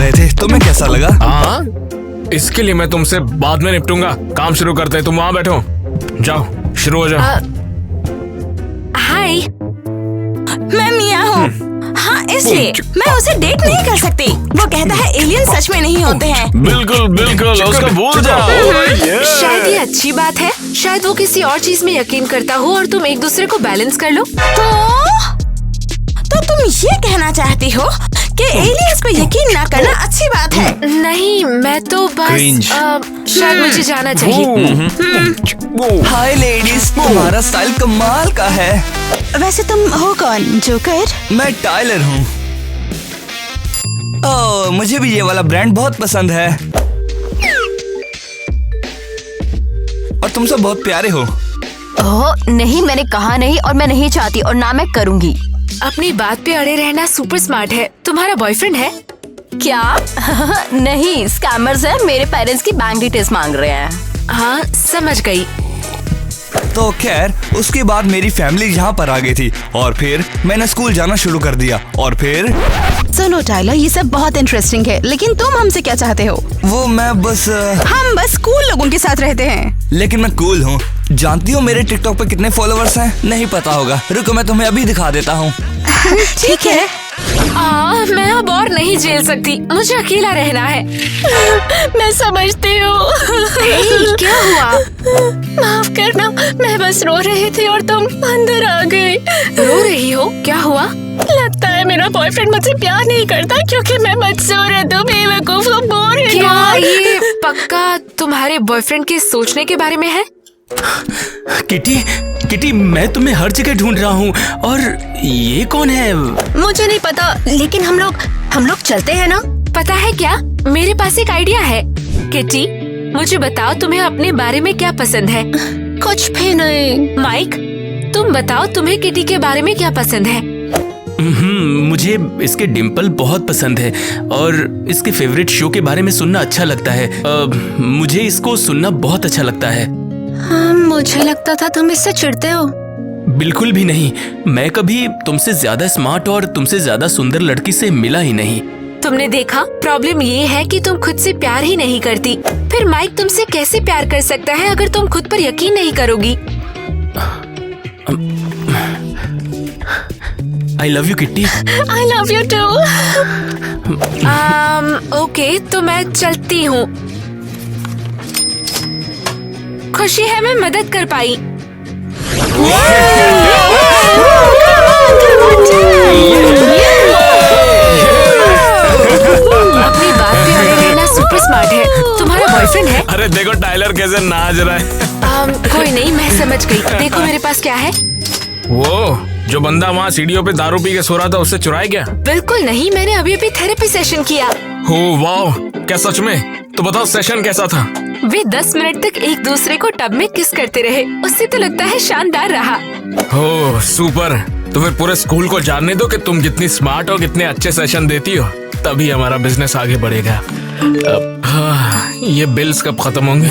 रहे थे, तुम्हें कैसा लगा? हाँ, इसके लिए मैं तुमसे बाद में निपटूंगा। काम शुरू करते हैं, तुम वहाँ बैठो। जाओ, शुरू हो जाओ। हाय, मैं मिया हूँ। हाँ, इसलिए मैं उसे डेट नहीं कर सकती। वो कहता है एलियन सच में नहीं होते हैं। बिल्कुल बिल्कुल, उसका भूल जाओ। शायद ये अच्छी बात है। शायद वो किसी और चीज में यकीन करता हो और तुम एक दूसरे को बैलेंस कर लो। तो तुम ये कहना चाहती हो कि एलियंस पे यकीन ना करना अच्छी बात है? नहीं, मैं तो बस शायद मुझे जाना चाहिए। हाय लेडीज, तुम्हारा स्टाइल कमाल का है। वैसे तुम हो कौन, जोकर? मैं टाइलर हूँ। ओह, मुझे भी ये वाला ब्रांड बहुत पसंद है। और तुम सब बहुत प्यारे हो। ओह नहीं, मैंने कहा नहीं और मैं नहीं चाहती और ना मैं करूँगी। अपनी बात पे अड़े रहना सुपर स्मार्ट है। तुम्हारा बॉयफ्रेंड है क्या? नहीं, स्कैमर्स हैं। मेरे पेरेंट्स की बैंक डिटेल्स मांग रहे हैं। हाँ, समझ गई। तो खैर, उसके बाद मेरी फैमिली यहाँ पर आ गई थी और फिर मैंने स्कूल जाना शुरू कर दिया। और फिर सुनो टाइलर, ये सब बहुत इंटरेस्टिंग है, लेकिन तुम हमसे क्या चाहते हो? वो मैं बस हम बस कूल लोगों के साथ रहते हैं। लेकिन मैं कूल हूँ। जानती हो मेरे टिकटॉक पे कितने फॉलोअर्स हैं? नहीं पता होगा, रुको मैं तुम्हें अभी दिखा देता हूँ। ठीक है। मैं अब और नहीं झेल सकती। मुझे अकेला रहना है। मैं समझती हूँ। क्या हुआ? माफ करना, मैं बस रो रही थी और तुम अंदर आ गई। रो रही हो? क्या हुआ? लगता है मेरा बॉयफ्रेंड मुझसे प्यार नहीं करता क्योंकि मैं बदसूरत हूँ, बेवकूफ हूँ, बोरिंग क्या हूँ। ये पक्का तुम्हारे बॉयफ्रेंड के सोचने के बारे में है? किटी, मैं तुम्हें हर जगह ढूंढ रहा हूँ। और ये कौन है? मुझे नहीं पता, लेकिन हम लोग चलते हैं ना? पता है क्या, मेरे पास एक आइडिया है। किटी, मुझे बताओ तुम्हें अपने बारे में क्या पसंद है? कुछ भी नहीं। माइक, तुम बताओ तुम्हें किटी के बारे में क्या पसंद है? मुझे इसके डिम्पल बहुत पसंद है और इसके फेवरेट शो के बारे में सुनना अच्छा लगता है। मुझे इसको सुनना बहुत अच्छा लगता है। हाँ, मुझे लगता था तुम इससे चिढ़ते हो। बिल्कुल भी नहीं, मैं कभी तुमसे ज्यादा स्मार्ट और तुमसे ज्यादा सुंदर लड़की से मिला ही नहीं। तुमने देखा, प्रॉब्लम ये है कि तुम खुद से प्यार ही नहीं करती। फिर माइक तुमसे कैसे प्यार कर सकता है अगर तुम खुद पर यकीन नहीं करोगी? I love you, kitty. I love you too। Okay, तो मैं चलती हूँ। खुशी है मैं मदद कर पाई। अपनी बात पे अड़े रहना सुपर स्मार्ट है। तुम्हारा बॉयफ्रेंड है? अरे देखो टाइलर कैसे नाच रहा है। कोई नहीं, मैं समझ गई। देखो मेरे पास क्या है। वो जो बंदा वहाँ सीढ़ियों पे दारू पी के सो रहा था, उससे चुराया क्या? बिल्कुल नहीं, मैंने अभी थेरेपी सेशन किया। हो वाह, क्या सच में? तो बताओ सेशन कैसा था? वे 10 मिनट तक एक दूसरे को टब में किस करते रहे। उससे तो लगता है शानदार रहा। हो सुपर। तो फिर पूरे स्कूल को जानने दो कि तुम कितनी स्मार्ट हो, कितने अच्छे सेशन देती हो, तभी हमारा बिजनेस आगे बढ़ेगा। ये बिल्स कब खत्म होंगे?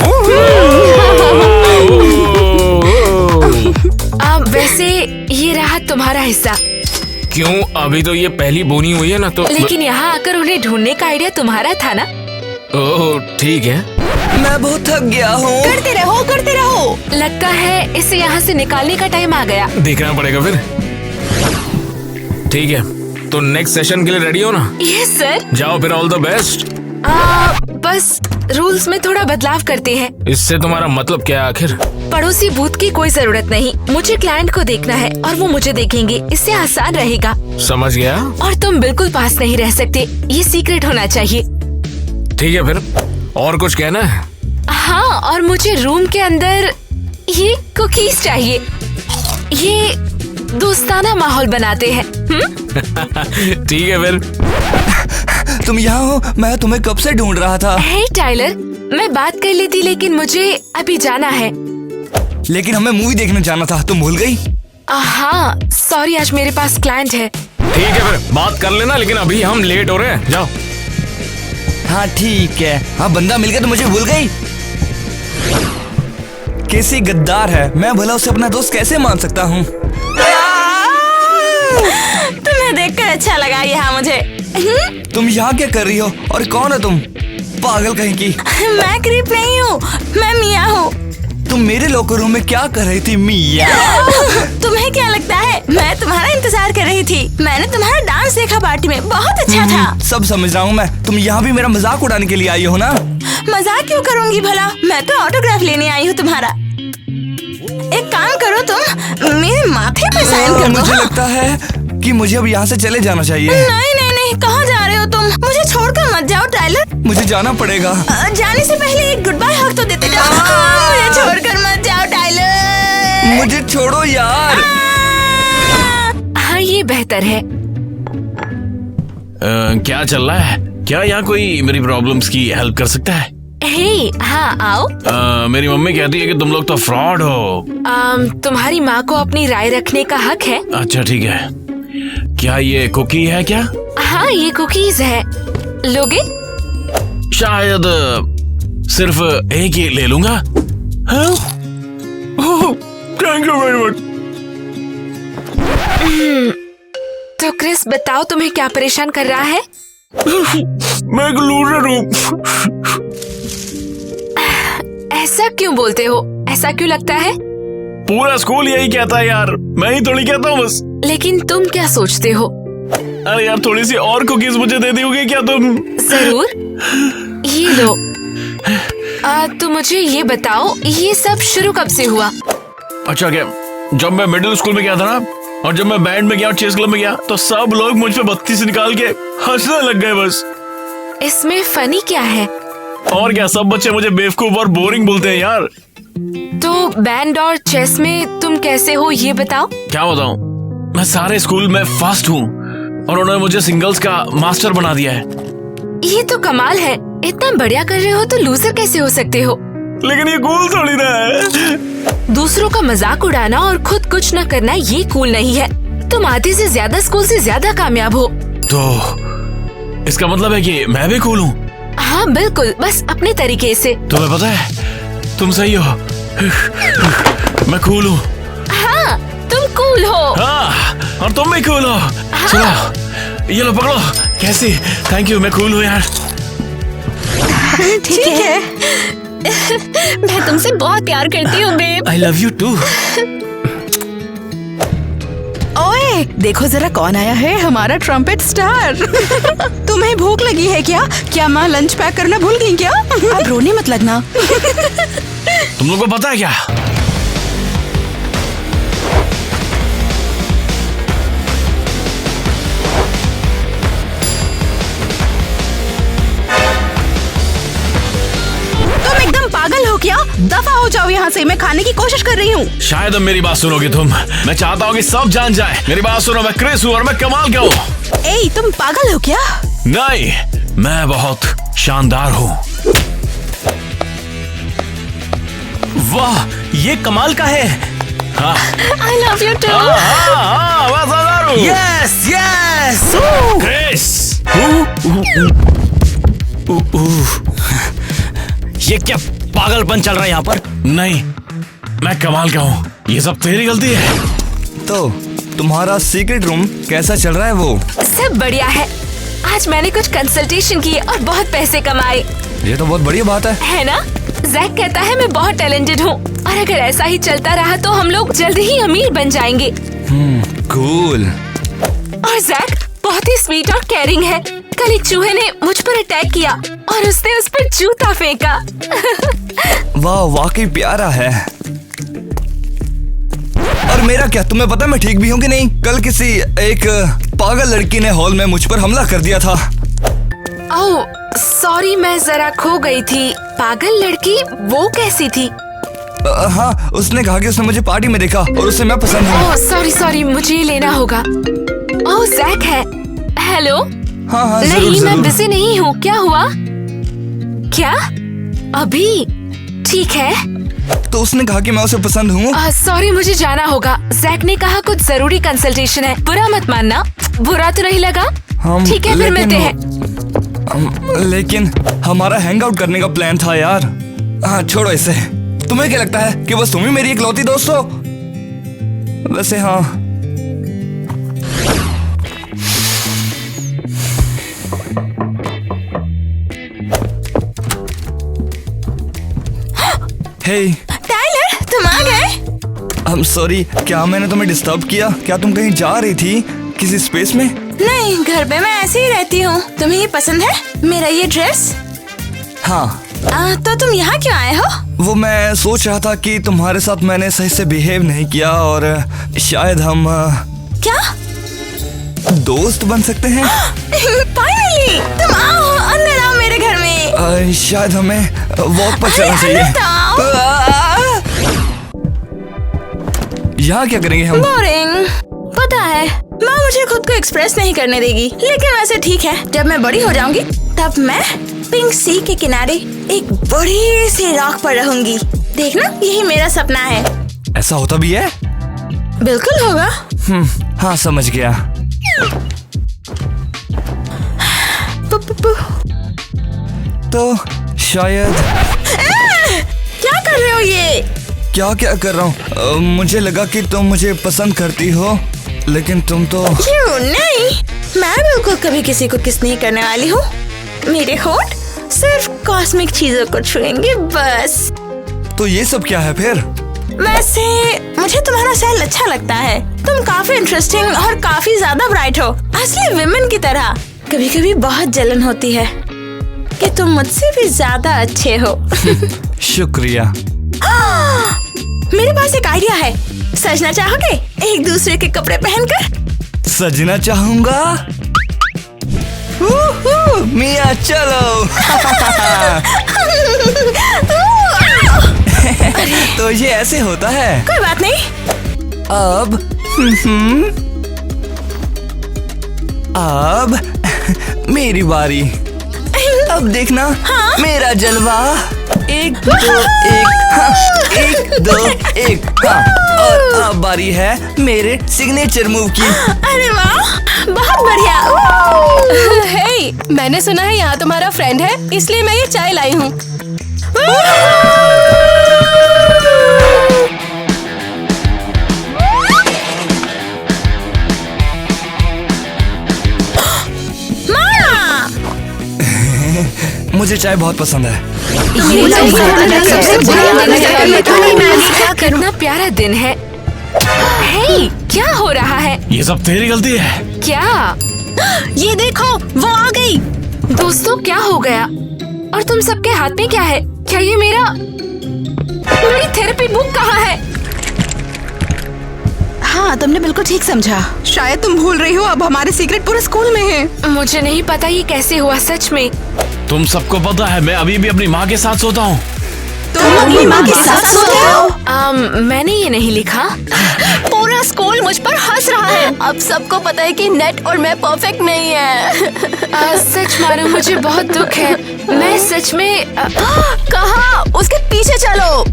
वैसे ये रहा तुम्हारा हिस्सा। क्यों? अभी तो ये पहली बोनी हुई है ना, तो लेकिन यहाँ आकर उन्हें ढूंढने का आइडिया तुम्हारा था ना? ओह ठीक है। मैं बहुत थक गया हूँ। करते रहो। लगता है इसे यहाँ से निकालने का टाइम आ गया। देखना पड़ेगा फिर। ठीक है, तो नेक्स्ट सेशन के लिए रेडी हो ना? Yes sir. जाओ फिर, ऑल द बेस्ट। बस रूल्स में थोड़ा बदलाव करते हैं। इससे तुम्हारा मतलब क्या है आखिर? पड़ोसी बूथ की कोई जरूरत नहीं। मुझे क्लाइंट को देखना है और वो मुझे देखेंगे। इससे आसान रहेगा। समझ गया। और तुम बिल्कुल पास नहीं रह सकते। ये सीक्रेट होना चाहिए। ठीक है फिर, और कुछ कहना है? हाँ, और मुझे रूम के अंदर ये कुकीज चाहिए। ये दोस्ताना माहौल बनाते हैं। ठीक है फिर। तुम यहाँ हो? मैं तुम्हें कब से ढूंढ रहा था। हे टाइलर, मैं बात कर ली थी लेकिन मुझे अभी जाना है। लेकिन हमें मूवी देखने जाना था, तुम भूल गई? हाँ सॉरी, आज मेरे पास क्लाइंट है। ठीक है फिर, बात कर लेना, लेकिन अभी हम लेट हो रहे हैं। जाओ। हाँ ठीक है। हाँ, बंदा मिल गया तो मुझे भूल गई। कैसी गद्दार है, मैं भला उसे अपना दोस्त कैसे मान सकता हूँ? तुम्हें देखकर अच्छा लगा यहाँ मुझे। तुम यहाँ क्या कर रही हो और कौन हो तुम? पागल कहीं की। मैं क्रीप नहीं हूँ, मैं मिया हूँ। तुम मेरे लॉकर रूम में क्या कर रही थी मिया? तुम्हें क्या लगता है मैं तुम्हारा इंतजार कर रही थी? मैंने तुम्हारा डांस देखा पार्टी में, बहुत अच्छा था। सब समझ रहा हूँ मैं। तुम यहाँ भी मेरा मजाक उड़ाने के लिए आई हो ना? मजाक क्यों करूँगी भला, मैं तो ऑटोग्राफ लेने आई हूँ तुम्हारा। एक काम करो, तुम मेरे माथे पे साइन कर दो। मुझे लगता है कि मुझे अब यहाँ से चले जाना चाहिए। नहीं नहीं नहीं, कहाँ जा रहे हो तुम? मुझे छोड़कर मत जाओ टाइलर। मुझे जाना पड़ेगा। जाने से पहले एक गुड बाय हक तो देते जाओ। मुझे छोड़कर मत जाओ टाइलर। मुझे छोड़ो यार। हाँ ये बेहतर है। क्या चल रहा है? क्या यहाँ कोई मेरी प्रॉब्लम्स की हेल्प कर सकता है? हे हाँ आओ। मेरी मम्मी कहती है कि तुम लोग तो फ्रॉड हो। तुम्हारी माँ को अपनी राय रखने का हक है। अच्छा ठीक है। क्या ये कुकी है क्या? हाँ ये कुकीज है, लोगे? शायद सिर्फ एक ही ले लूंगा। Thank you very much. तो क्रिस बताओ तुम्हें क्या परेशान कर रहा है? मैं एक लूजर हूँ। ऐसा क्यों बोलते हो? ऐसा क्यों लगता है? पूरा स्कूल यही कहता है यार, मैं ही थोड़ी कहता हूँ बस। लेकिन तुम क्या सोचते हो? अरे यार थोड़ी सी और कुकीज मुझे दे दोगे क्या तुम? जरूर, ये लो। तो मुझे ये बताओ, ये सब शुरू कब से हुआ? अच्छा क्या, जब मैं मिडिल स्कूल में गया था ना, और जब मैं बैंड में गया और चेस क्लब में गया, तो सब लोग मुझ पे बत्ती से निकाल के हंसने लग गए बस। इसमें फनी क्या है? और क्या, सब बच्चे मुझे बेवकूफ और बोरिंग बोलते हैं यार। तो बैंड और चेस में तुम कैसे हो ये बताओ? क्या बताऊं, मैं सारे स्कूल में फर्स्ट हूँ और उन्होंने मुझे सिंगल्स का मास्टर बना दिया है। ये तो कमाल है, इतना बढ़िया कर रहे हो तो लूजर कैसे हो सकते हो? लेकिन ये कूल थोड़ी ना है। दूसरों का मजाक उड़ाना और खुद कुछ न करना ये कूल नहीं है। तुम आधे से ज्यादा स्कूल से ज्यादा कामयाब हो। तो इसका मतलब है कि मैं भी कूल हूँ? हाँ बिल्कुल, बस अपने तरीके से। तुम्हें पता है तुम सही हो। मैं कूल हूँ। हाँ तुम कूल हो। हाँ, और तुम भी कूल हो। हाँ। चलो ये लो पकड़ो। कैसी? थैंक यू, मैं कूल हूँ यार। ठीक है। मैं तुमसे बहुत प्यार करती हूँ babe. I love you too. ओए देखो जरा कौन आया है, हमारा ट्रम्पेट स्टार। तुम्हें भूख लगी है क्या? क्या माँ लंच पैक करना भूल गई क्या? अब रोने मत लगना। तुम लोगों को पता है क्या, तुम एकदम पागल हो क्या? दफा हो जाओ यहाँ से, मैं खाने की कोशिश कर रही हूँ। शायद अब मेरी बात सुनोगे तुम। मैं चाहता हूँ कि सब जान जाए। मेरी बात सुनो, मैं क्रिस हूँ और मैं कमाल का हूँ। ए तुम पागल हो क्या? नहीं, मैं बहुत शानदार हूँ। वाह ये कमाल का है। हाँ आई लव यू टू। हाँ हाँ, मैं शानदार हूँ। Yes yes. क्रिस, ये क्या पागलपन चल रहा है यहाँ पर? नहीं, मैं कमाल का हूँ। ये सब तेरी गलती है। तो तुम्हारा सीक्रेट रूम कैसा चल रहा है? वो सब बढ़िया है। आज मैंने कुछ कंसल्टेशन किए और बहुत पैसे कमाए। ये तो बहुत बढ़िया बात है ना? जैक कहता है मैं बहुत टैलेंटेड हूँ और अगर ऐसा ही चलता रहा तो हम लोग जल्द ही अमीर बन जाएंगे। कूल। और जैक बहुत ही स्वीट और केयरिंग है। कल एक चूहे ने मुझ पर अटैक किया और उसने उस पर जूता फेंका। वाह वाकई प्यारा है। और मेरा क्या, तुम्हें पता मैं ठीक भी हूँ कि नहीं? कल किसी एक पागल लड़की ने हॉल में मुझ पर हमला कर दिया था। ओह सॉरी, मैं जरा खो गई थी। पागल लड़की वो कैसी थी? हाँ, उसने कहा कि उसने मुझे पार्टी में देखा और उसे मैं पसंद हूँ। ओह सॉरी, मुझे लेना होगा। ओह जैक है। हेलो। हाँ हाँ नहीं जरूर मैं जरूर। बिजी नहीं हूँ। क्या हुआ? क्या? अभी? ठीक है। तो उसने कहा कि मैं उसे पसंद हूँ। सॉरी मुझे जाना होगा। जैक ने कहा कुछ जरूरी कंसल्टेशन है। बुरा मत मानना। बुरा तो नहीं लगा? ठीक है फिर मिलते हैं। लेकिन हमारा हैंग आउट करने का प्लान था यार। हाँ छोड़ो इसे। तुम्हें क्या लगता है कि बस तुम ही मेरी इकलौती दोस्त हो? वैसे हाँ। हे, टाइलर, तुम आ गए? I'm sorry, क्या मैंने तुम्हें डिस्टर्ब किया? क्या तुम कहीं जा रही थी किसी स्पेस में? नहीं, घर पे मैं ऐसे ही रहती हूँ। तुम्हें ये पसंद है, मेरा ये ड्रेस? हाँ। तो तुम यहाँ क्यों आए हो? वो मैं सोच रहा था कि तुम्हारे साथ मैंने सही से बिहेव नहीं किया और शायद हम क्या? दोस्त बन सकते हैं। फाइनली, तुम आओ, अंदर आओ मेरे घर में। शायद हमें वॉक पर चलना चाहिए। यहाँ क्या करेंगे हम? बोरिंग। पता है, माँ मुझे खुद को एक्सप्रेस नहीं करने देगी, लेकिन वैसे ठीक है। जब मैं बड़ी हो जाऊंगी तब मैं पिंक सी के किनारे एक बड़ी सी रॉक पर रहूंगी। देखना, यही मेरा सपना है। ऐसा होता भी है? बिल्कुल होगा। हाँ, समझ गया। तो शायद क्या कर रहे हो ये? क्या कर रहा हूँ? मुझे लगा कि तुम मुझे पसंद करती हो, लेकिन तुम तो क्यों नहीं? मैं बिल्कुल कभी किसी को किस नहीं करने वाली हूँ। मेरे होंठ सिर्फ कॉस्मिक चीजों को छुएंगे बस। तो ये सब क्या है फिर? वैसे मुझे तुम्हारा स्टाइल अच्छा लगता है। तुम काफी इंटरेस्टिंग और काफी ज्यादा ब्राइट हो, असली विमेन की तरह। कभी कभी बहुत जलन होती है कि तुम मुझसे भी ज्यादा अच्छे हो। शुक्रिया। मेरे पास एक आइडिया है। सजना चाहोगे एक दूसरे के कपड़े पहनकर? सजना चाहूंगा। मिया चलो। तो ये ऐसे होता है। कोई बात नहीं। अब मेरी बारी। अब देखना। हाँ? मेरा जलवा। 1 2 1, हाँ, 1 2 1, हाँ। और अब बारी है मेरे सिग्नेचर मूव की। अरे वाह, बहुत बढ़िया। हे, मैंने सुना है यहाँ तुम्हारा फ्रेंड है, इसलिए मैं ये चाय लाई हूँ। मुझे चाय बहुत पसंद है। कितना प्यारा दिन है। हे, क्या हो रहा है? ये सब तेरी गलती है। क्या? ये देखो, वो आ गई। दोस्तों, क्या हो गया? और तुम सबके हाथ में क्या है? क्या ये मेरी थेरेपी बुक कहाँ है? हाँ, तुमने बिल्कुल ठीक समझा। शायद तुम भूल रही हो, अब हमारे सीक्रेट पूरे स्कूल में है। मुझे नहीं पता ये कैसे हुआ, सच में। तुम सबको पता है, मैं अभी भी अपनी माँ के साथ सोता हूँ। तुम अपनी माँ के साथ सोते हो? मैंने ये नहीं लिखा। पूरा स्कूल मुझ पर हंस रहा है। अब सबको पता है कि नेट और मैं परफेक्ट नहीं है। सच मानो, मुझे बहुत दुख है। मैं सच में कहाँ? उसके पीछे चलो।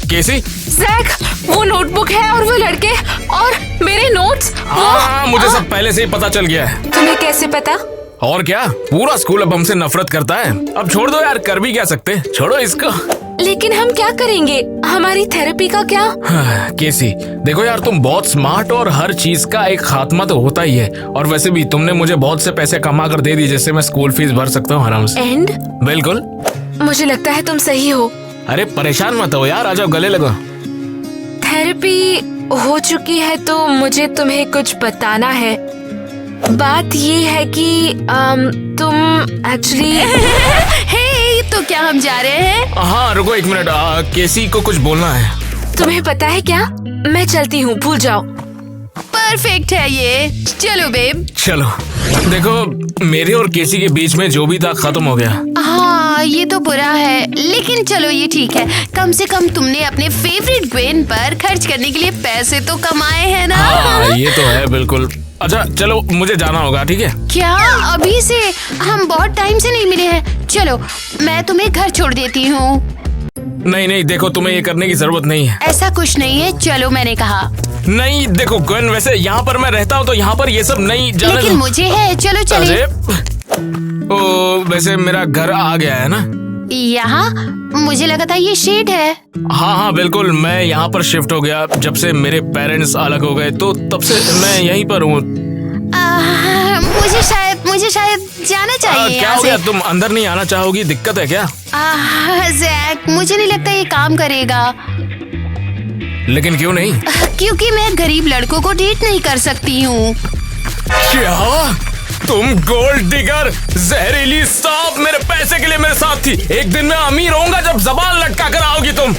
कैसी? जैक, वो नोटबुक है और वो लड़के और मेरे नोट्स। हाँ, मुझे सब पहले से ही पता चल गया है। तुम्हें कैसे पता? और क्या, पूरा स्कूल अब हमसे नफरत करता है। अब छोड़ दो यार, कर भी क्या सकते, छोड़ो इसको। लेकिन हम क्या करेंगे? हमारी थेरेपी का क्या? केसी, देखो यार, तुम बहुत स्मार्ट और हर चीज का एक खात्मा तो होता ही है। और वैसे भी तुमने मुझे बहुत से पैसे कमा कर दे दिए, जिससे मैं स्कूल फीस भर सकता हूँ आराम से। एंड? बिल्कुल। मुझे लगता है तुम सही हो। अरे परेशान मत हो यार, आ जाओ, गले लगो। थेरेपी हो चुकी है तो मुझे तुम्हें कुछ बताना है। बात ये है कि तुम एक्चुअली हे, तो क्या हम जा रहे हैं? हाँ रुको 1 मिनट, केसी को कुछ बोलना है। तुम्हें पता है क्या, मैं चलती हूँ, भूल जाओ। परफेक्ट है ये। चलो बेब। चलो, देखो मेरे और केसी के बीच में जो भी था खत्म हो गया। हाँ, ये तो बुरा है, लेकिन चलो ये ठीक है। कम से कम तुमने अपने फेवरेट ग्वेन पर खर्च करने के लिए पैसे तो कमाए हैं ना। हाँ, ये तो है बिल्कुल। अच्छा चलो, मुझे जाना होगा, ठीक है? क्या अभी से? हम बहुत टाइम से नहीं मिले हैं। चलो, मैं तुम्हें घर छोड़ देती हूँ। नहीं, देखो तुम्हें ये करने की जरूरत नहीं है। ऐसा कुछ नहीं है, चलो मैंने कहा। नहीं देखो गन, वैसे यहाँ पर मैं रहता हूँ तो यहाँ पर ये सब नहीं जाने लेकिन मुझे है, चलो चले। ओ, वैसे मेरा घर आ गया है ना यहाँ? मुझे लगा था ये शेड है। हाँ बिल्कुल, मैं यहाँ पर शिफ्ट हो गया जब से मेरे पेरेंट्स अलग हो गए, तो तब से मैं यहीं पर हूँ। मुझे शायद जाना चाहिए क्या यहाँ हो से। गया? तुम अंदर नहीं आना चाहोगी? दिक्कत है क्या? जैक, मुझे नहीं लगता ये काम करेगा, लेकिन क्यों नहीं? क्योंकि मैं गरीब लड़कों को डेट नहीं कर सकती हूँ। क्या? तुम गोल्ड डिगर, जहरीली सांप, मेरे पैसे के लिए मेरे साथ थी। एक दिन मैं अमीर होऊंगा जब जबान लटका कर आओगी तुम।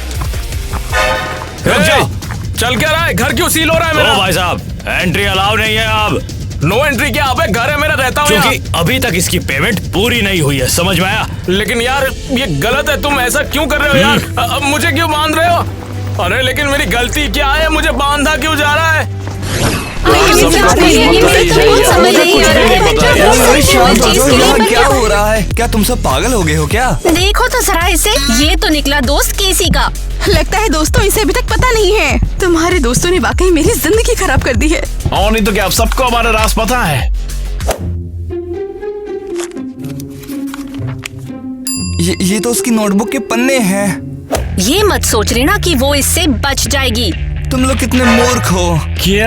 चल क्या रहा है? घर क्यों सील हो रहा है मेरा? भाई साहब, एंट्री अलाउ नहीं है अब। नो एंट्री क्या? अबे घर है मेरा, रहता हूँ क्योंकि यहाँ। अभी तक इसकी पेमेंट पूरी नहीं हुई है, समझ में आया? लेकिन यार ये गलत है, तुम ऐसा क्यों कर रहे हो यार? मुझे क्यों बांध रहे हो? अरे लेकिन मेरी गलती क्या है? मुझे बांधा क्यों जा रहा है? यहाँ क्या हो रहा है? क्या तुम सब पागल हो गए हो क्या? देखो तो जरा इसे, ये तो निकला दोस्त केसी का। लगता है दोस्तों इसे अभी तक पता नहीं है। तुम्हारे दोस्तों ने वाकई मेरी जिंदगी खराब कर दी है। और नहीं तो क्या, अब सबको हमारा राज पता है। ये तो उसकी नोटबुक के पन्ने हैं। ये मत सोच लेना कि वो इससे बच जाएगी। तुम लोग कितने मूर्ख हो। क्या?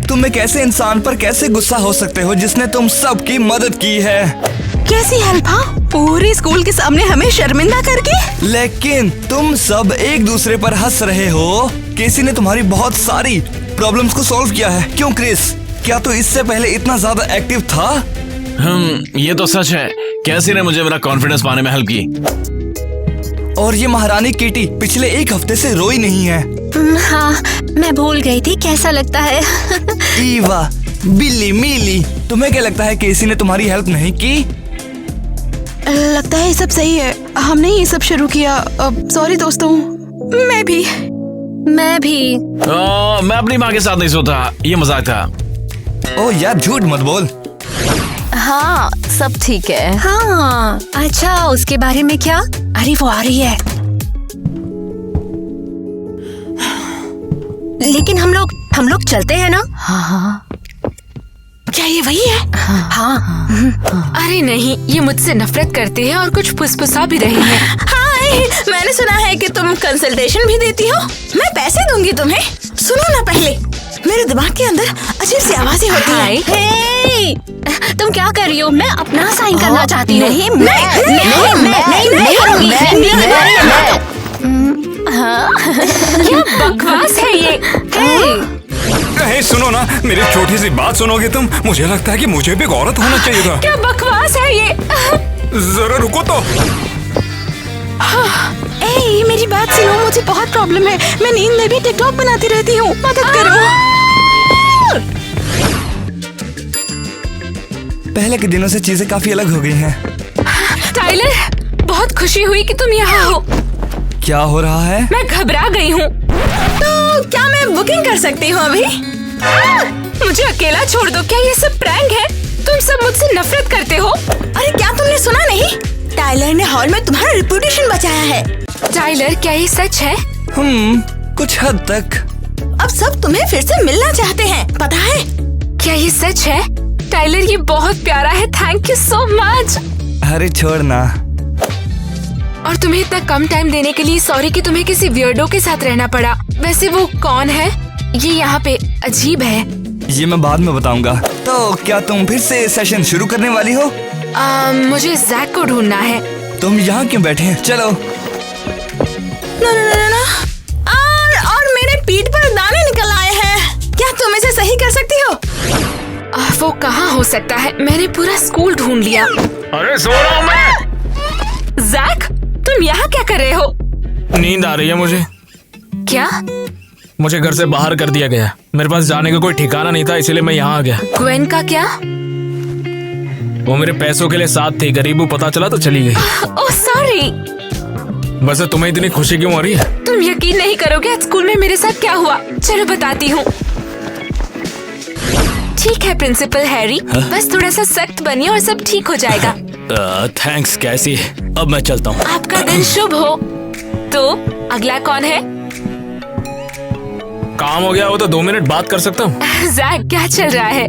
तुम एक ऐसे इंसान पर कैसे गुस्सा हो सकते हो जिसने तुम सबकी मदद की है? कैसी हेल्प? हाँ, पूरे स्कूल के सामने हमें शर्मिंदा करके। लेकिन तुम सब एक दूसरे पर हंस रहे हो। केसी ने तुम्हारी बहुत सारी प्रॉब्लम्स को सॉल्व किया है। क्यों क्रिस, क्या तू इससे पहले इतना ज्यादा एक्टिव था? ये तो सच है, कैसी ने मुझे मेरा कॉन्फिडेंस पाने में हेल्प की। और ये महारानी केटी पिछले एक हफ्ते से रोई नहीं है। हाँ, मैं भूल गई थी कैसा लगता है। ईवा, बिल्ली, मिली, तुम्हें क्या लगता है केसी ने तुम्हारी हेल्प नहीं की? लगता है ये सब सही है, हमने ये सब शुरू किया। सॉरी दोस्तों। मैं भी। मैं अपनी माँ के साथ नहीं सोता, ये मजाक था। ओ यार, झूठ मत बोल। हाँ, सब ठीक है। हाँ, अच्छा, उसके बारे में क्या? अरे वो आ रही है। लेकिन हम लोग चलते हैं ना? हाँ। क्या ये वही है? हाँ। अरे नहीं, ये मुझसे नफरत करते हैं और कुछ फुसफुसा भी रहे हैं। हाय, मैंने सुना है कि तुम कंसल्टेशन भी देती हो। मैं पैसे दूंगी तुम्हें। सुनो ना पहले, मेरे दिमाग के अंदर अजीब सी आवाजें होती हैं। हे, तुम क्या कर रही हो? मैं अपना साइन करना चाहती हूँ। नहीं, क्या बकवास है ये? हे सुनो ना, मेरी छोटी सी बात सुनोगे तुम? मुझे लगता है कि मुझे भी एक औरत होना चाहिए था। क्या बकवास है ये? जरा रुको तो। ए, मेरी बात सुनो, मुझे बहुत प्रॉब्लम है। मैं नींद में भी टिकटॉक बनाती रहती हूँ, मदद करो। पहले के दिनों से चीजें काफी अलग हो गई हैं। टाइलर, बहुत खुशी हुई कि तुम यहाँ हो। क्या हो रहा है? मैं घबरा गई हूँ। तो क्या मैं बुकिंग कर सकती हूँ अभी? मुझे अकेला छोड़ दो। क्या ये सब प्रैंक है? तुम सब मुझसे नफरत करते हो। अरे क्या तुमने सुना नहीं? टाइलर ने हॉल में तुम्हारा रेपुटेशन बचाया है। टाइलर, क्या ये सच है? कुछ हद तक। अब सब तुम्हें फिर से मिलना चाहते हैं, पता है? क्या ये सच है? टाइलर, ये बहुत प्यारा है। Thank you so much. अरे छोड़ ना। और तुम्हें इतना कम टाइम देने के लिए सॉरी कि तुम्हें किसी वियर्डो के साथ रहना पड़ा। वैसे वो कौन है? ये यहाँ पे अजीब है। ये मैं बाद में बताऊंगा। तो क्या तुम फिर से सेशन शुरू करने वाली हो? मुझे जैक को ढूंढना है। तुम यहाँ क्यों बैठे हैं? चलो। ना। और मेरे पीठ पर दाने निकल आए हैं। क्या तुम इसे सही कर सकती हो? वो कहाँ हो सकता है? मैंने पूरा स्कूल ढूंढ लिया। अरे सो रहा हूँ मैं। जैक, तुम यहाँ क्या कर रहे हो? नींद आ रही है मुझे। क्या? मुझे घर से बाहर कर दिया गया। मेरे पास जाने का कोई ठिकाना नहीं था, इसलिए मैं यहाँ आ गया। ग्वेन का क्या? वो मेरे पैसों के लिए साथ थी, गरीबू पता चला तो चली गई। Oh sorry. वैसे तुम्हें इतनी खुशी क्यों हो रही है? तुम यकीन नहीं करोगे आज स्कूल में मेरे साथ क्या हुआ। चलो बताती हूँ। ठीक है प्रिंसिपल हैरी, बस थोड़ा सा सख्त बनिए और सब ठीक हो जाएगा। थैंक्स कैसी, अब मैं चलता हूँ। आपका दिन शुभ हो। तो अगला कौन है? काम हो गया हो तो 2 मिनट बात कर सकता हूँ? जैक, क्या चल रहा है?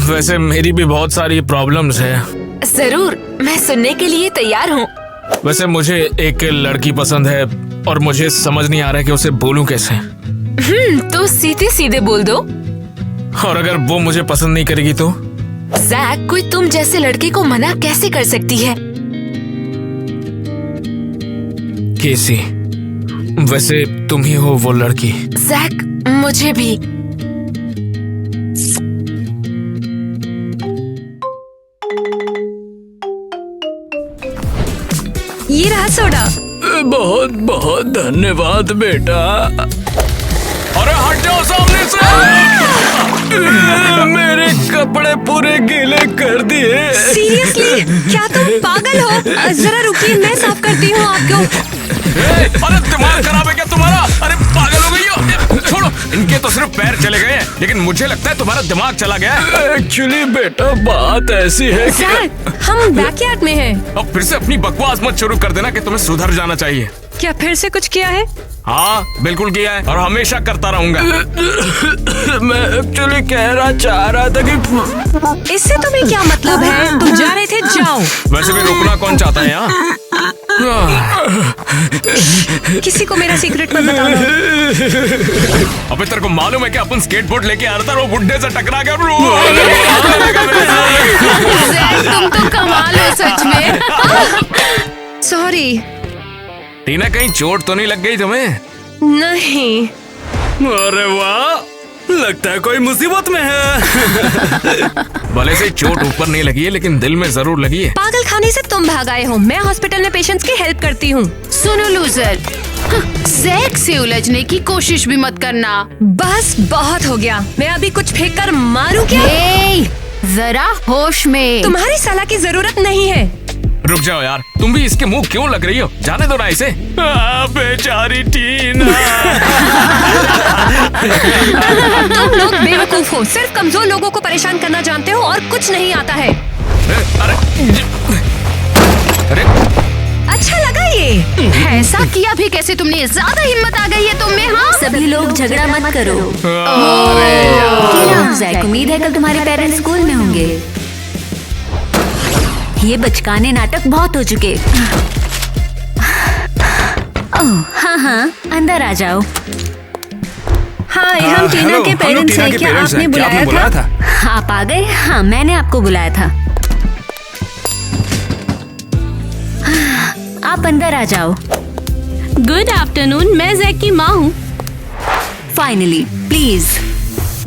वैसे मेरी भी बहुत सारी प्रॉब्लम्स है। जरूर, मैं सुनने के लिए तैयार हूँ। वैसे मुझे एक लड़की पसंद है और मुझे समझ नहीं आ रहा है कि उसे बोलूं कैसे। तो सीधे सीधे बोल दो। और अगर वो मुझे पसंद नहीं करेगी तो? जैक, कोई तुम जैसे लड़के को मना कैसे कर सकती है? केसी, वैसे तुम ही हो वो लड़की। जैक, मुझे भी। ये रहा सोडा। बहुत बहुत धन्यवाद बेटा। अरे हट जाओ सामने से। मेरे कपड़े पूरे गीले कर दिए। सीरियसली? क्या तुम पागल हो? जरा रुकिए, मैं साफ करती हूँ आपको। अरे दिमाग खराब है क्या तुम्हारा? अरे पागल हो गई हो? छोड़ो, इनके तो सिर्फ पैर चले गए हैं, लेकिन मुझे लगता है तुम्हारा दिमाग चला गया है। एक्चुअली बेटा बात ऐसी है कि हम बैकयार्ड में हैं। अब फिर से अपनी बकवास मत शुरू कर देना कि तुम्हें सुधर जाना चाहिए। क्या फिर से कुछ किया है? हाँ बिल्कुल किया है और हमेशा करता रहूंगा। मैं एक्चुअली कहना चाह रहा था कि इससे तुम्हें क्या मतलब है? तुम जा रहे थे, जाओ। वैसे भी रुकना कौन चाहता है यहाँ? किसी को मेरा सीक्रेट मत बताना। अबे तेरे को मालूम है कि अपन स्केटबोर्ड लेके आ रहा था, वो बुड्ढे से टकरा गया। तुम तो कमाल हो सच में। सॉरी। टीना, कहीं चोट तो नहीं लग गई तुम्हें? नहीं। अरे वाह, लगता है कोई मुसीबत में है। भले से चोट ऊपर नहीं लगी है, लेकिन दिल में जरूर लगी है। पागल खाने से तुम भाग आए हो। मैं हॉस्पिटल में पेशेंट्स की हेल्प करती हूँ। सुनो लूजर, जैक से उलझने की कोशिश भी मत करना। बस बहुत हो गया। मैं अभी कुछ फेंक कर मारूं क्या? जरा होश में। तुम्हारी सलाह की जरूरत नहीं है। रुक जाओ यार, तुम भी इसके मुंह क्यों लग रही हो? जाने दो ना इसे। बेचारी टीना। तुम लोग बेवकूफ हो, सिर्फ कमजोर लोगों को परेशान करना जानते हो और कुछ नहीं आता है। अरे अच्छा लगा ये। ऐसा किया भी कैसे तुमने? ज्यादा हिम्मत आ गई है तुम में। हाँ, सभी लोग झगड़ा मत करो। जैक, उम्मीद है कल तुम्हारे पेरेंट्स स्कूल में होंगे। ये बचकाने नाटक बहुत हो चुके। ओह हाँ हाँ, अंदर आ जाओ। हाँ, हम टीना के पेरेंट्स हैं। क्या आपने बुलाया था? आप आ गए? हाँ, मैंने आपको बुलाया था। आप अंदर आ जाओ। गुड आफ्टरनून, मैं जैक की माँ हूँ। Finally, please.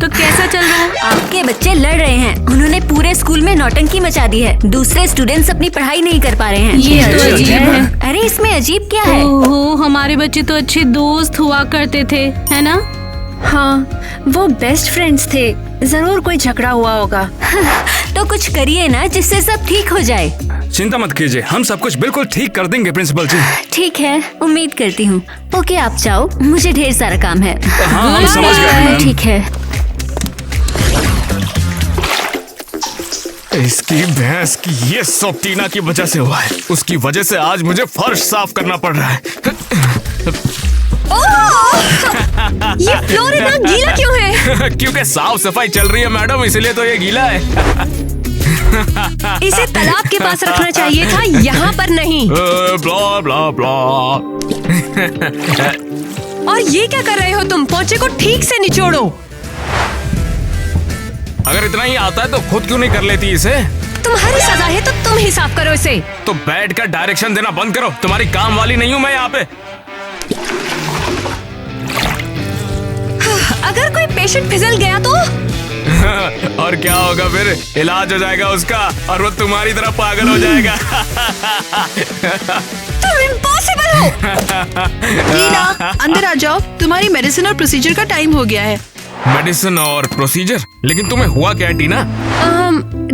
तो कैसा चल रहा है? आपके बच्चे लड़ रहे हैं। उन्होंने पूरे स्कूल में नौटंकी मचा दी है। दूसरे स्टूडेंट्स अपनी पढ़ाई नहीं कर पा रहे हैं। ये तो अजीब है। अरे इसमें अजीब क्या है? ओहो, हमारे बच्चे तो अच्छे दोस्त हुआ करते थे, है ना? हाँ, वो बेस्ट फ्रेंड्स थे। जरूर कोई झगड़ा हुआ होगा। तो कुछ करिए ना, जिससे सब ठीक हो जाए। चिंता मत कीजिए, हम सब कुछ बिल्कुल ठीक कर देंगे प्रिंसिपल जी। ठीक है, उम्मीद करती हूँ। ओके, आप जाओ, मुझे ढेर सारा काम है। हाँ, हम समझ गए मैम। ठीक है। इसकी भैंस की ये सब टीना की वजह से हुआ है। उसकी वजह से आज मुझे फर्श साफ करना पड़ रहा है। ये फ्लोर इतना गीला क्यों है? क्योंकि साफ सफाई चल रही है मैडम, इसलिए तो ये गीला है। इसे तालाब के पास रखना चाहिए था, यहाँ पर नहीं। ब्ला ब्ला ब्ला। और ये क्या कर रहे हो तुम? पोंचे को ठीक से निचोड़ो। अगर इतना ही आता है तो खुद क्यों नहीं कर लेती इसे? तुम्हारी सजा है तो तुम ही साफ करो इसे। तो बैठ कर डायरेक्शन देना बंद करो। तुम्हारी काम वाली नहीं हूँ मैं यहाँ पे। अगर कोई पेशेंट फिसल गया तो? और क्या होगा फिर? इलाज हो जाएगा उसका और वो तुम्हारी तरह पागल हो जाएगा। तुम इम्पॉसिबल हो। टीना, अंदर आ जाओ। तुम्हारी मेडिसिन और प्रोसीजर का टाइम हो गया है। मेडिसिन और प्रोसीजर? लेकिन तुम्हें हुआ क्या है टीना?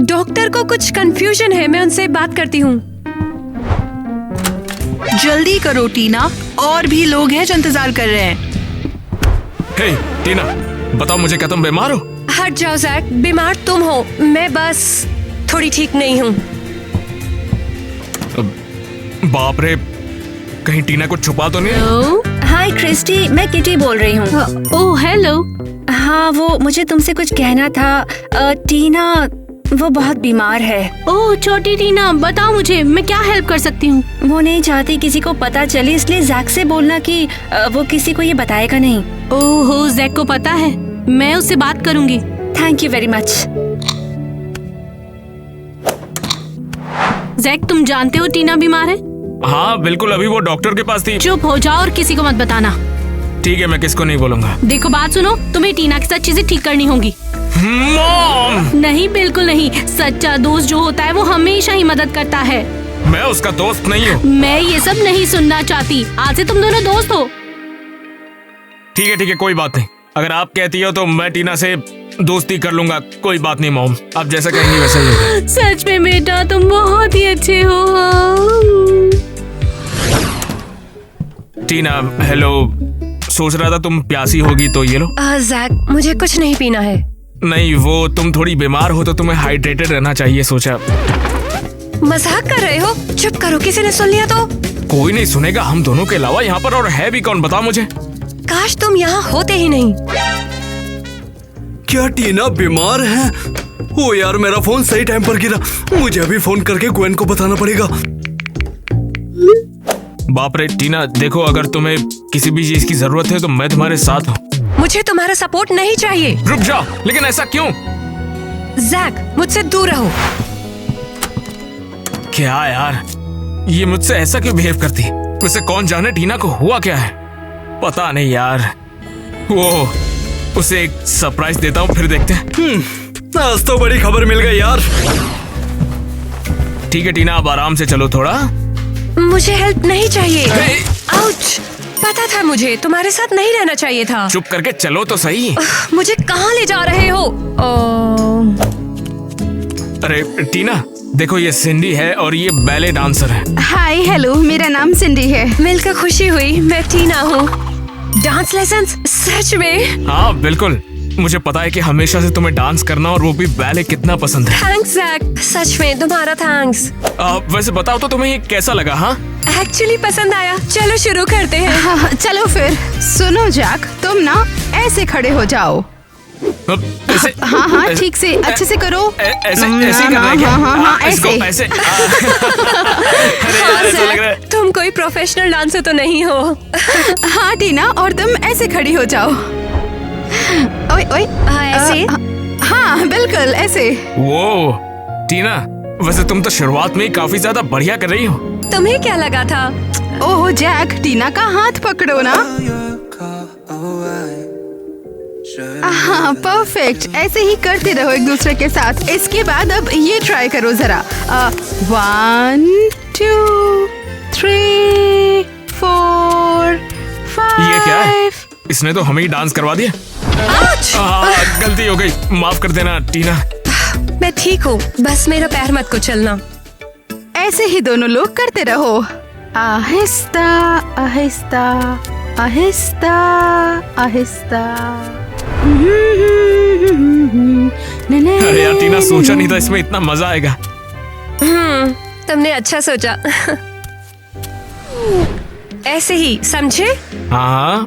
डॉक्टर को कुछ कंफ्यूजन है, मैं उनसे बात करती हूँ। जल्दी करो टीना, और भी लोग हैं जो इंतजार कर रहे हैं। हे टीना, बताओ मुझे, क्या तुम बीमार हो? हट जाओ जैक, बीमार तुम हो, मैं बस थोड़ी ठीक नहीं हूँ। बाप रे, कहीं टीना को छुपा तो नहीं? हाय क्रिस्टी, मैं किटी बोल रही हूँ। Oh hello. हाँ, वो मुझे तुमसे कुछ कहना था। टीना वो बहुत बीमार है। ओह छोटी टीना, बताओ मुझे, मैं क्या हेल्प कर सकती हूँ? वो नहीं चाहती किसी को पता चले, इसलिए जैक से बोलना कि वो किसी को ये बताएगा नहीं। ओह, जैक को पता है, मैं उससे बात करूंगी। Thank you very much. Jack, तुम जानते हो टीना बीमार है? हाँ बिल्कुल, अभी वो डॉक्टर के पास थी। चुप हो जाओ और किसी को मत बताना। ठीक है, मैं किसको नहीं बोलूंगा। देखो बात सुनो, तुम्हें टीना के साथ चीजें ठीक करनी होंगी। मॉम! नहीं, बिल्कुल नहीं। सच्चा दोस्त जो होता है वो हमेशा ही मदद करता है। मैं उसका दोस्त नहीं हूँ। मैं ये सब नहीं सुनना चाहती। आज से तुम दोनों दोस्त हो। ठीक है, कोई बात नहीं। अगर आप कहती हो तो मैं टीना से दोस्ती कर लूंगा। कोई बात नहीं मॉम, आप जैसा कहेंगी वैसा ही होगा। सच में बेटा, तुम बहुत ही अच्छे हो। टीना, हेलो। सोच रहा था तुम प्यासी होगी तो ये लो। जैक, मुझे कुछ नहीं पीना है। नहीं, वो तुम थोड़ी बीमार हो तो तुम्हें हाइड्रेटेड रहना चाहिए, सोचा। मजाक कर रहे हो? चुप करो, किसी ने सुन लिया तो? कोई नहीं सुनेगा हम दोनों के अलावा। यहाँ पर और है भी कौन, बताओ मुझे। काश तुम यहाँ होते ही नहीं। क्या टीना बीमार है? ओ यार, मेरा फोन सही टाइम पर गिरा। मुझे अभी फोन करके ग्वेन को बताना पड़ेगा। बाप रे टीना, देखो अगर तुम्हें किसी भी चीज की जरूरत है तो मैं तुम्हारे साथ हूँ। मुझे तुम्हारा सपोर्ट नहीं चाहिए। रुक जाओ, लेकिन ऐसा क्यों? जैक, मुझसे दूर रहो। क्या यार, ये मुझसे ऐसा क्यों बिहेव करती? वैसे कौन जाने टीना को हुआ क्या है, पता नहीं यार। वो उसे एक सरप्राइज देता हूँ, फिर देखते हैं। आज तो बड़ी खबर मिल गई यार। ठीक है टीना, अब आराम से चलो थोड़ा। मुझे हेल्प नहीं चाहिए। आउच! पता था मुझे तुम्हारे साथ नहीं रहना चाहिए था। चुप करके चलो तो सही। मुझे कहाँ ले जा रहे हो? अरे टीना, देखो ये सिंडी है और ये बैले डांसर है। हाय, हेलो, मेरा नाम सिंडी है। मिलकर खुशी हुई। मैं टीना हूँ। Dance lessons? सच में? हाँ बिल्कुल, मुझे पता है कि हमेशा से तुम्हें डांस करना और वो भी बैले कितना पसंद है। थैंक्स जैक, सच में तुम्हारा थैंक्स। वैसे बताओ तो तुम्हें ये कैसा लगा? हाँ एक्चुअली पसंद आया। चलो शुरू करते हैं। हाँ, चलो फिर। सुनो जैक, तुम ना ऐसे खड़े हो जाओ। ऐसे? हाँ, ठीक से, अच्छे से करो। ऐसे ही करना है क्या? हाँ, इसको ऐसे। अरे यार, ऐसा लग रहा है। तुम कोई प्रोफेशनल डांसर तो नहीं हो? हाँ टीना, और तुम ऐसे खड़ी हो जाओ। ओए ओए, ऐसे? हाँ बिल्कुल ऐसे। वो टीना, वैसे तुम तो शुरुआत में ही काफी ज्यादा बढ़िया कर रही हो। तुम्हें क्या लगा था? ओह जैक, टीना का हाथ पकड़ो ना। हाँ परफेक्ट, ऐसे ही करते रहो एक दूसरे के साथ। इसके बाद अब ये ट्राई करो जरा। 1 2 3 4 5। ये क्या है? इसने तो हमें ही डांस करवा दिया। गलती हो गई, माफ कर देना टीना। मैं ठीक हूँ, बस मेरा पैर मत कुचलना। ऐसे ही दोनों लोग करते रहो, आहिस्ता आहिस्ता आहिस्ता आहिस्ता। अरे यार टीना, सोचा नहीं था इसमें इतना मजा आएगा। तुमने अच्छा सोचा। ऐसे ही, समझे? हाँ।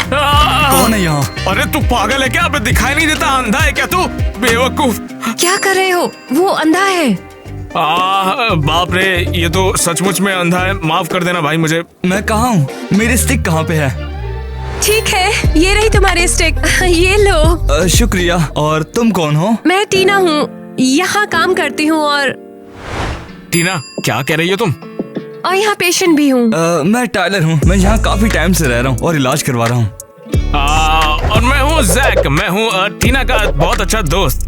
कौन है यहाँ? अरे तू पागल है क्या? अबे दिखाई नहीं देता? अंधा है क्या तू? बेवकूफ। क्या कर रहे हो? वो अंधा है। बाप रे, ये तो सचमुच में अंधा है। माफ कर देना भाई मुझे। मैं कहाँ हूँ? मेरी स्टिक कहाँ पे है? ठीक है, ये रही तुम्हारी स्टिक। ये लो। शुक्रिया। और तुम कौन हो? मैं टीना हूँ, यहाँ काम करती हूँ। और टीना, क्या कह रही हो तुम? और यहाँ पेशेंट भी हूँ। मैं टाइलर हूँ। मैं यहाँ काफी टाइम से रह रहा हूँ और इलाज करवा रहा हूँ। और मैं हूँ जैक। मैं हूँ टीना का बहुत अच्छा दोस्त।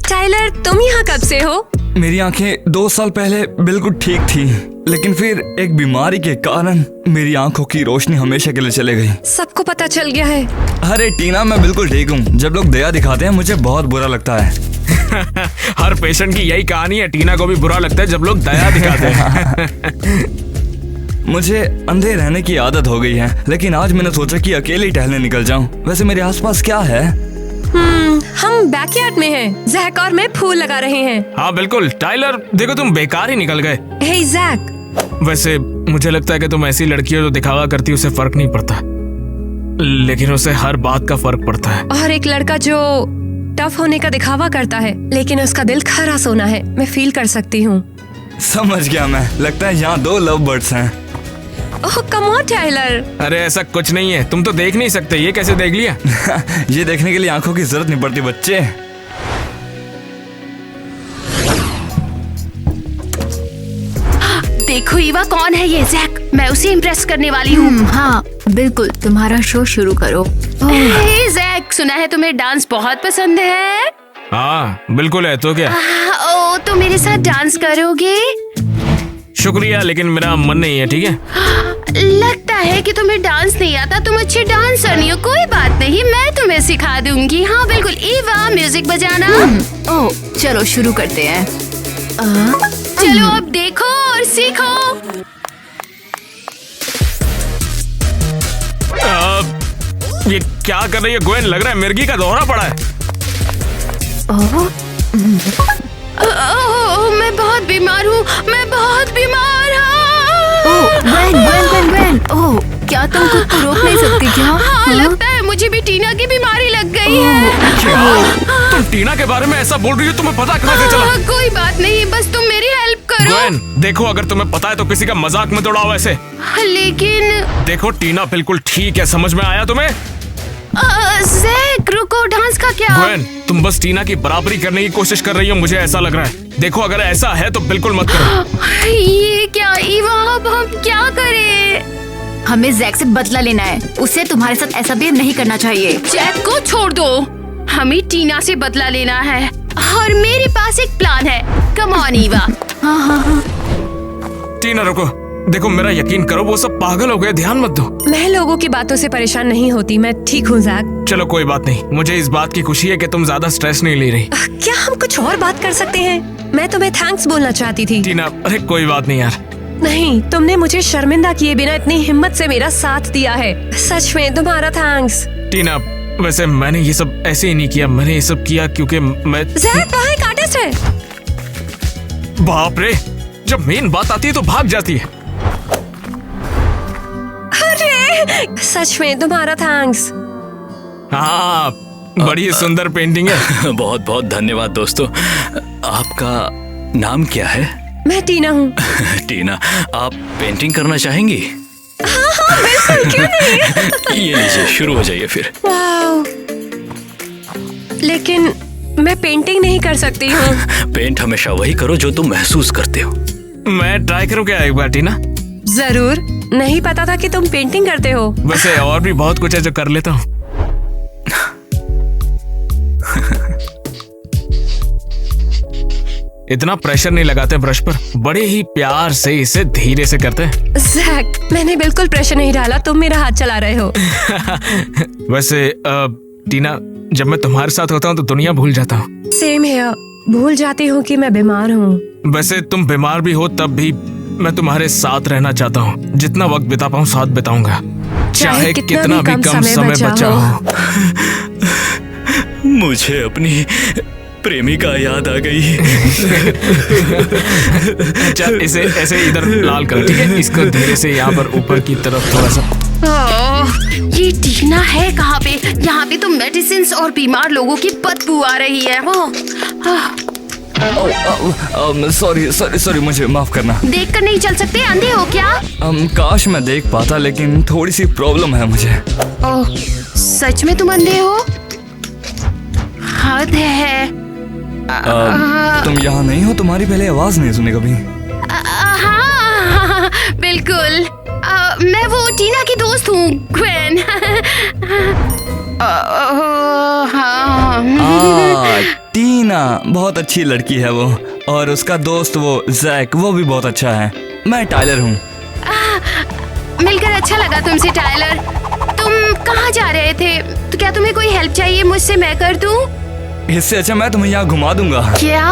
टाइलर, तुम यहाँ कब से हो? मेरी आंखें 2 साल पहले बिल्कुल ठीक थी, लेकिन फिर एक बीमारी के कारण मेरी आंखों की रोशनी हमेशा के लिए चले गई। सबको पता चल गया है। अरे टीना, मैं बिल्कुल ठीक हूँ। जब लोग दया दिखाते हैं मुझे बहुत बुरा लगता है। हर पेशेंट की यही कहानी है। टीना को भी बुरा लगता है जब लोग दया दिखाते हैं। मुझे अंधे रहने की आदत हो गई है, लेकिन आज मैंने सोचा कि अकेले टहलने निकल जाऊं। वैसे मेरे आसपास क्या है? हम बैकयार्ड में हैं। जैक और मैं फूल लगा रहे हैं। हाँ बिल्कुल। टाइलर, देखो तुम बेकार ही निकल गए। हे जैक, वैसे मुझे लगता है कि तुम ऐसी लड़की हो जो दिखावा करती है, उसे फर्क नहीं पड़ता, लेकिन उसे हर बात का फर्क पड़ता है। और एक लड़का जो टफ होने का दिखावा करता है, लेकिन उसका दिल खरा सोना है। मैं फील कर सकती हूँ। समझ गया मैं। लगता है यहाँ 2 लव बर्ड्स हैं। ओह कम ऑन टाइलर। अरे ऐसा कुछ नहीं है, तुम तो देख नहीं सकते। ये कैसे देख लिया? ये देखने के लिए आंखों की जरूरत नहीं पड़ती बच्चे। देखो ईवा, कौन है ये जैक? मैं उसे इम्प्रेस करने वाली हूँ। हाँ बिल्कुल, तुम्हारा शो शुरू करो। हे जैक, सुना है तुम्हें डांस बहुत पसंद है? हाँ बिल्कुल है, तो क्या? ओ, तो मेरे साथ डांस करोगे? शुक्रिया, लेकिन मेरा मन नहीं है, ठीक है? लगता है कि तुम्हें डांस नहीं आता, तुम अच्छी डांसर नहीं हो। कोई बात नहीं, मैं तुम्हें सिखा दूंगी। हाँ बिल्कुल। ईवा, म्यूजिक बजाना। ओह चलो शुरू करते हैं। चलो अब देखो और सीखो। ये क्या कर रही है ग्वेन? लग रहा है मिर्गी का दौरा पड़ा है। मैं बहुत बीमार हूँ, मैं बहुत बीमार ग्वेन, ओह क्या तुम खुद को रोक नहीं सकती क्या? हाँ, लगता है मुझे भी टीना की बीमारी लग गई है। क्या? तुम टीना के बारे में ऐसा बोल रही हो? तुम्हें पता कहाँ से चला? कोई बात नहीं, बस तुम मेरी हेल्प करो। ग्वेन, देखो अगर तुम्हें पता है तो किसी का मजाक में उड़ाओ ऐसे। लेकिन देखो टीना बिल्कुल ठीक है, समझ में आया तुम्हें? जैक रुको, डांस का क्या? ग्वेन, तुम बस टीना की बराबरी करने की कोशिश कर रही हो, मुझे ऐसा लग रहा है। देखो अगर ऐसा है तो बिल्कुल मत करो। ये क्या ईवा, अब हम क्या करें? हमें जैक से बदला लेना है, उसे तुम्हारे साथ ऐसा भी नहीं करना चाहिए। जैक को छोड़ दो, हमें टीना से बदला लेना है और मेरे पास एक प्लान है। Come on Eva. हाँ। टीना रुको, देखो मेरा यकीन करो, वो सब पागल हो गए, ध्यान मत दो। मैं लोगों की बातों से परेशान नहीं होती, मैं ठीक हूँ जैक। चलो कोई बात नहीं, मुझे इस बात की खुशी है कि तुम ज्यादा स्ट्रेस नहीं ले रही। क्या हम कुछ और बात कर सकते हैं? मैं तुम्हें थैंक्स बोलना चाहती थी। टीना, अरे कोई बात नहीं यार। नहीं, तुमने मुझे शर्मिंदा किए बिना इतनी हिम्मत से मेरा साथ दिया है, सच में तुम्हारा थैंक्स। टीना, वैसे मैंने ये सब ऐसे ही नहीं किया, मैंने ये सब किया क्योंकि मैं जैक वहाँ एक आर्टिस्ट है। बाप रे, जब मेन बात आती है तो भाग जाती है। अरे सच में तुम्हारा थैंक्स। हाँ, बड़ी सुंदर पेंटिंग है। बहुत बहुत धन्यवाद दोस्तों। आपका नाम क्या है? मैं टीना हूँ। टीना, आप पेंटिंग करना चाहेंगी? हाँ बिल्कुल, क्यों नहीं। ये लीजिए, शुरू हो जाइए फिर। वाव, लेकिन मैं पेंटिंग नहीं कर सकती हूँ। पेंट हमेशा वही करो जो तुम महसूस करते हो। मैं ट्राई करूँ क्या एक बार टीना? जरूर, नहीं पता था कि तुम पेंटिंग करते हो। वैसे और भी बहुत कुछ है जो कर लेता हूँ। इतना प्रेशर नहीं लगाते ब्रश पर, बड़े ही प्यार से इसे धीरे से करते हैं। जैक, मैंने बिल्कुल प्रेशर नहीं डाला, तुम मेरा हाथ चला रहे हो। वैसे टीना, जब मैं तुम्हारे साथ होता हूँ तो दुनिया भूल जाता हूँ। सेम है, भूल जाती हूँ कि मैं बीमार हूँ। वैसे तुम बीमार भी हो तब भी मैं तुम्हारे साथ रहना चाहता हूँ। जितना वक्त बिता पाऊँ साथ बिताऊंगा, चाहे कितना भी कम समय बचा हो। मुझे अपनी प्रेमिका याद आ गई। अच्छा, इसे ऐसे इधर लाल कर, ठीक है? इसको धीरे से यहाँ पर ऊपर की तरफ थोड़ा सा। ये टीना है कहाँ पे? यहाँ पे तो मेडिसिन और बीमार लोगों की बदबू आ रही है। सॉरी, मुझे माफ करना। देखकर नहीं चल सकते, अंधे हो क्या? काश मैं देख पाता, लेकिन थोड़ी सी प्रॉब्लम है मुझे। ओह, सच में तुम अंधे हो? हद है। तुम यहाँ नहीं हो? तुम्हारी पहले आवाज नहीं सुनी कभी? हाँ बिल्कुल, मैं वो टीना की दोस्त हूँ, ग्वेन। टीना बहुत अच्छी लड़की है वो, और उसका दोस्त वो जैक, वो भी बहुत अच्छा है। मैं टाइलर हूँ। मिलकर अच्छा लगा तुमसे टाइलर। तुम कहाँ जा रहे थे? तो क्या तुम्हें कोई हेल्प चाहिए मुझसे? मैं कर दूँ? इससे अच्छा मैं तुम्हें यहाँ घुमा दूंगा। क्या?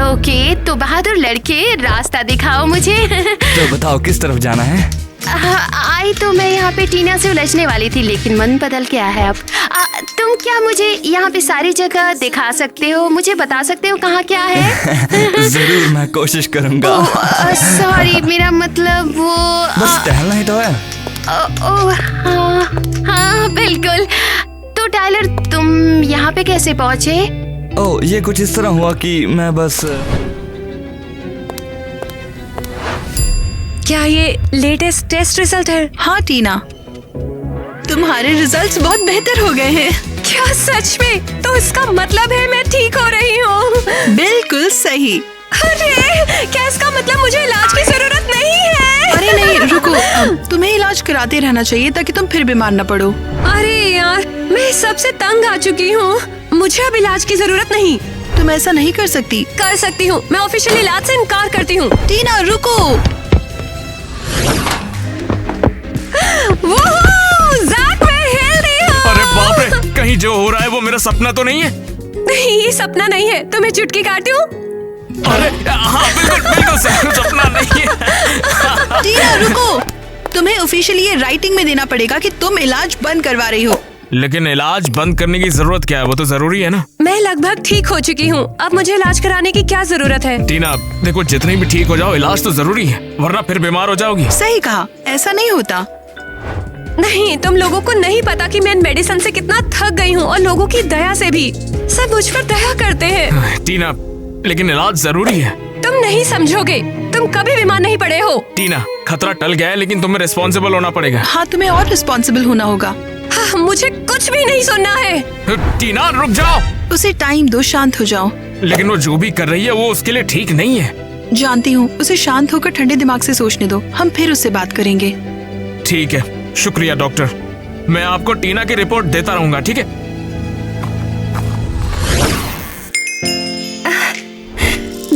ओके, तो बहादुर लड़के, रास्ता दिखाओ मुझे। तो बताओ किस तरफ जाना है? आई तो मैं यहाँ पे टीना से उलझने वाली थी, लेकिन मन बदल गया है अब। तुम क्या मुझे यहाँ पे सारी जगह दिखा सकते हो? मुझे बता सकते हो कहाँ क्या है? जरूर, मैं कोशिश करूँगा। सॉरी, मेरा मतलब वो बस टहलना ही तो है। हाँ बिल्कुल। तो टाइलर, तुम यहाँ पे कैसे पहुँचे? ओह, ये कुछ इस तरह हुआ कि मैं बस क्या ये लेटेस्ट टेस्ट रिजल्ट है? हाँ टीना, तुम्हारे रिजल्ट्स बहुत बेहतर हो गए हैं। क्या सच में? तो इसका मतलब है मैं ठीक हो रही हूँ। बिल्कुल सही। अरे क्या इसका मतलब मुझे इलाज की जरूरत नहीं है? अरे नहीं रुको, तुम्हें इलाज कराते रहना चाहिए ताकि तुम फिर बीमार न पड़ो। अरे यार, मैं सबसे तंग आ चुकी हूँ। मुझे अब इलाज की जरूरत नहीं। तुम ऐसा नहीं कर सकती। कर सकती हूँ, मैं ऑफिशियल इलाज से इनकार करती हूँ। टीना रुको। ज़ैक, मैं हिल रही हूँ। अरे बाप रे, कहीं जो हो रहा है वो मेरा सपना तो नहीं है? नहीं, ये सपना नहीं है। तुम्हें चुटकी काटी हूँ? अरे हाँ, बिल्कुल सपना नहीं है। टीना रुको, तुम्हें ऑफिशियली ये राइटिंग में देना पड़ेगा कि तुम इलाज बंद करवा रही हो। लेकिन इलाज बंद करने की जरूरत क्या है? वो तो जरूरी है ना। मैं लगभग ठीक हो चुकी हूँ, अब मुझे इलाज कराने की क्या जरूरत है? टीना देखो, जितनी भी ठीक हो जाओ, इलाज तो जरूरी है, वरना फिर बीमार हो जाओगी। सही कहा, ऐसा नहीं होता। नहीं, तुम लोगों को नहीं पता कि मैं इन मेडिसिन से कितना थक गई हूँ, और लोगों की दया से भी। सब मुझ पर दया करते हैं। टीना, लेकिन इलाज जरूरी है। तुम नहीं समझोगे, तुम कभी बीमार नहीं पड़े हो। टीना, खतरा टल गया है, लेकिन तुम्हें रिस्पॉन्सिबल होना पड़ेगा। हाँ, तुम्हें और रिस्पॉन्सिबल होना होगा। हाँ, मुझे कुछ भी नहीं सुनना है। टीना रुक जाओ। उसे टाइम दो, शांत हो जाओ। लेकिन वो जो भी कर रही है वो उसके लिए ठीक नहीं है। जानती हूँ, उसे शांत होकर ठंडे दिमाग से सोचने दो, हम फिर उससे बात करेंगे। ठीक है, शुक्रिया डॉक्टर। मैं आपको टीना की रिपोर्ट देता रहूंगा, ठीक है?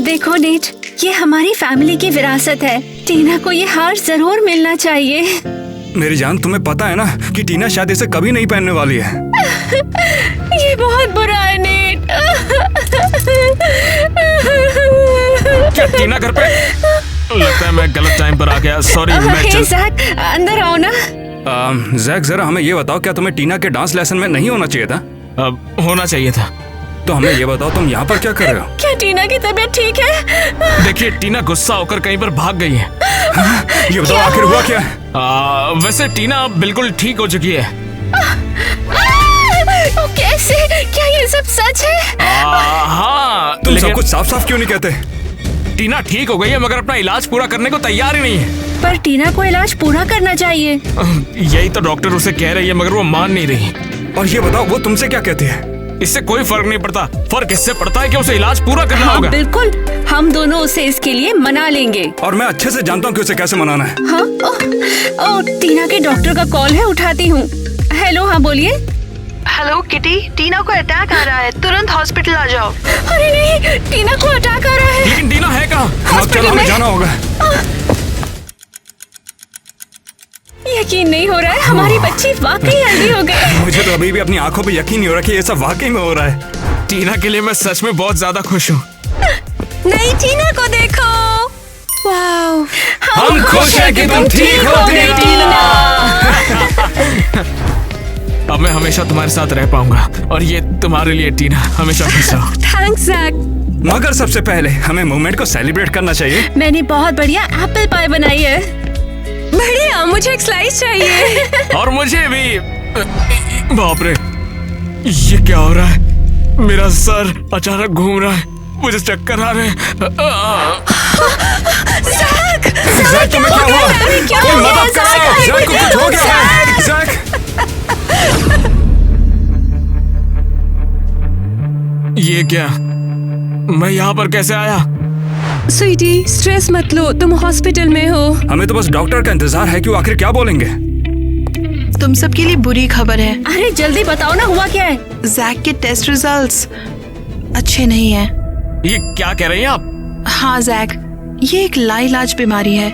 देखो नीट, ये हमारी फैमिली की विरासत है। टीना को ये हार जरूर मिलना चाहिए। मेरी जान, तुम्हें पता है ना कि टीना शायद इसे कभी नहीं पहनने वाली है। ये बहुत बुरा है नीट। क्या टीना घर पे? लगता है मैं गलत टाइम पर आ गया, सॉरी। हे ज़ैक, अंदर आओ ना। ज़ैक, जरा हमें ये बताओ, क्या तुम्हें टीना के डांस लेसन में नहीं होना चाहिए था? होना चाहिए था। तो हमें ये बताओ, तुम यहाँ पर क्या कर रहे हो? क्या टीना की तबीयत ठीक है? देखिए, टीना गुस्सा होकर कहीं पर भाग गई है। ये बताओ आखिर हुआ क्या? वैसे टीना बिल्कुल ठीक हो चुकी है। कैसे? क्या ये सब सच है? हाँ, तुम सब कुछ साफ साफ क्यों नहीं कहते? टीना ठीक हो गई है, मगर अपना इलाज पूरा करने को तैयार ही नहीं है। पर टीना को इलाज पूरा करना चाहिए। यही तो डॉक्टर उसे कह रही है, मगर वो मान नहीं रही। और ये बताओ, वो तुमसे क्या कहती है? इससे कोई फर्क नहीं पड़ता। फर्क इससे पड़ता है कि उसे इलाज पूरा करना होगा। बिल्कुल, हम दोनों उसे इसके लिए मना लेंगे। और मैं अच्छे से जानता हूँ कि उसे कैसे मनाना है। हाँ, टीना के डॉक्टर का कॉल है, उठाती हूँ। हेलो, हाँ बोलिए। हेलो किटी, टीना को अटैक आ रहा है, तुरंत हॉस्पिटल आ जाओ। अरे नहीं, टीना को अटैक आ रहा है। लेकिन टीना है कहाँ? हाँ, चलो हमें जाना होगा। यकीन नहीं हो रहा है, हमारी बच्ची वाकई हेल्दी हो गई। मुझे तो अभी भी अपनी आंखों पे यकीन नहीं हो रहा कि ये सब वाकई में हो रहा है। टीना के लिए मैं सच में बहुत ज्यादा खुश हूँ। नहीं, टीना को देखो। वाओ, हम खुश हैं कि तुम ठीक हो गई टीना। अब मैं हमेशा तुम्हारे साथ रह पाऊंगा, और ये तुम्हारे लिए टीना हमेशा खुश रहो। Thanks Zack. मगर सबसे पहले हमें मूवमेंट को सेलिब्रेट करना चाहिए। मैंने बहुत बढ़िया एप्पल पाई बनाई है। बढ़िया, मुझे एक स्लाइस चाहिए। और मुझे भी। बाप रे, ये क्या हो रहा है? मेरा सर अचानक घूम रहा है, मुझे चक्कर आ रहे हैं। ज़ैक, ज़ैक, तुम्हें क्या हुआ? कोई मदद करो, ज़ैक को कुछ हो गया है। ज़ैक, ये क्या? मैं यहाँ पर कैसे आया? स्वीटी, स्ट्रेस मत लो, तुम हॉस्पिटल में हो। हमें तो बस डॉक्टर का इंतजार है कि वो आखिर क्या बोलेंगे। तुम सबके लिए बुरी खबर है। अरे जल्दी बताओ ना, हुआ क्या है? ज़ैक के टेस्ट रिजल्ट्स अच्छे नहीं है। ये क्या कह रही हैं आप? हाँ ज़ैक, ये एक लाइलाज बीमारी है।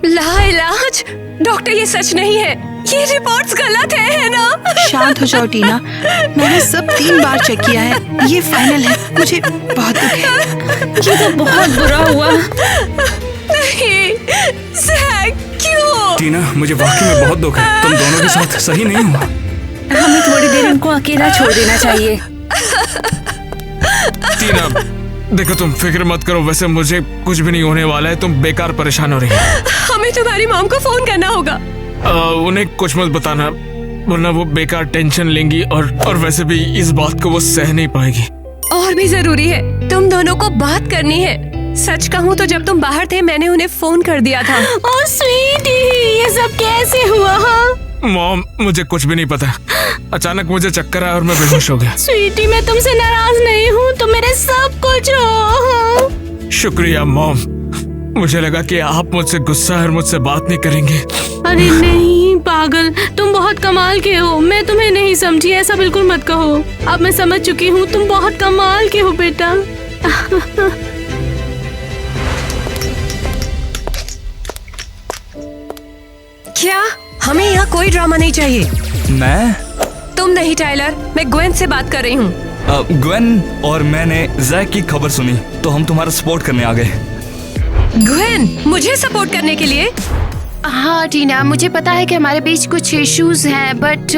लाइलाज? डॉक्टर, ये सच नहीं है, ये रिपोर्ट्स गलत है ना? शांत हो जाओ टीना, मैंने सब 3 बार चेक किया है, ये फाइनल है। मुझे बहुत दुख है। ये तो बहुत बुरा हुआ। नहीं ज़ैक, क्यों? टीना, मुझे वाकई में बहुत दुख है, तुम दोनों के साथ सही नहीं हुआ। हमें थोड़ी देर उनको अकेला छोड़ देना चाहिए। टीना देखो, तुम फिक्र मत करो, वैसे मुझे कुछ भी नहीं होने वाला है, तुम बेकार परेशान हो रही है। हमें तुम्हारी मॉम को फोन करना होगा। उन्हें कुछ मत बताना, वरना वो बेकार टेंशन लेंगी, और वैसे भी इस बात को वो सह नहीं पाएगी। और भी जरूरी है, तुम दोनों को बात करनी है। सच कहूँ तो जब तुम बाहर थे, मैंने उन्हें फोन कर दिया था। ओह स्वीटी, ये सब कैसे हुआ? मॉम, मुझे कुछ भी नहीं पता। अचानक मुझे चक्कर आया और मैं बेहोश हो गया। स्वीटी, मैं तुमसे नाराज नहीं हूँ, तुम मेरे सब कुछ हो। शुक्रिया मॉम, मुझे लगा कि आप मुझसे गुस्सा और मुझजसे बात नहीं करेंगे। अरे नहीं पागल, तुम बहुत कमाल के हो। मैं तुम्हें नहीं समझी, ऐसा बिल्कुल मत कहो। अब मैं समझ चुकी हूँ, तुम बहुत कमाल के हो बेटा। क्या हमें यहाँ कोई ड्रामा नहीं चाहिए? मैं? तुम नहीं टाइलर, मैं ग्वेन से बात कर रही हूँ। ग्वेन और मैंने जैक की खबर सुनी तो हम तुम्हारा सपोर्ट करने आ गए। ग्वेन, मुझे सपोर्ट करने के लिए? हाँ टीना, मुझे पता है कि हमारे बीच कुछ इश्यूज हैं, बट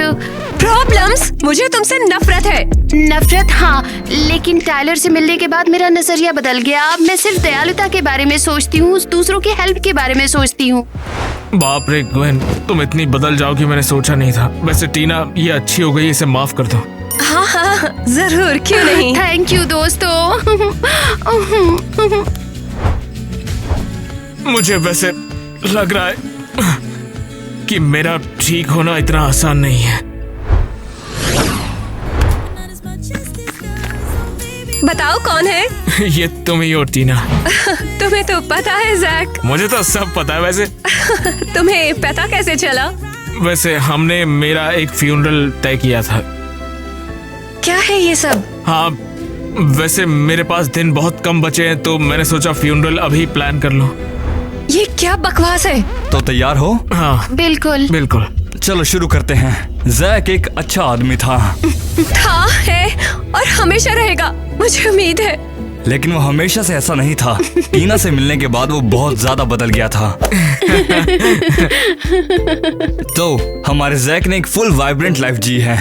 प्रॉब्लम्स? मुझे तुमसे नफरत है। नफरत? हाँ, लेकिन टाइलर से मिलने के बाद मेरा नजरिया बदल गया। अब मैं सिर्फ दयालुता के बारे में सोचती हूँ, दूसरों की हेल्प के बारे में सोचती हूँ। बाप रे ग्वेन, तुम इतनी बदल जाओगी मैंने सोचा नहीं था। वैसे टीना, ये अच्छी हो गई, इसे माफ कर दो। हाँ हाँ जरूर, क्यों नहीं। थैंक यू दोस्तों। मुझे वैसे लग रहा है कि मेरा ठीक होना इतना आसान नहीं है। बताओ कौन है? ये तुम ही हो टीना। तुम्हें तो पता है जैक। मुझे तो सब पता है। वैसे तुम्हें पता कैसे चला? वैसे हमने मेरा एक फ्यूनरल तय किया था। क्या है ये सब? हाँ, वैसे मेरे पास दिन बहुत कम बचे हैं तो मैंने सोचा फ्यूनरल अभी प्लान कर लो। ये क्या बकवास है? तो तैयार हो? हाँ बिल्कुल बिल्कुल। चलो शुरू करते हैं। जैक एक अच्छा आदमी था, है और हमेशा रहेगा, मुझे उम्मीद है। लेकिन वो हमेशा से ऐसा नहीं था। टीना से मिलने के बाद वो बहुत ज्यादा बदल गया था। तो हमारे जैक ने एक फुल वाइब्रेंट लाइफ जी है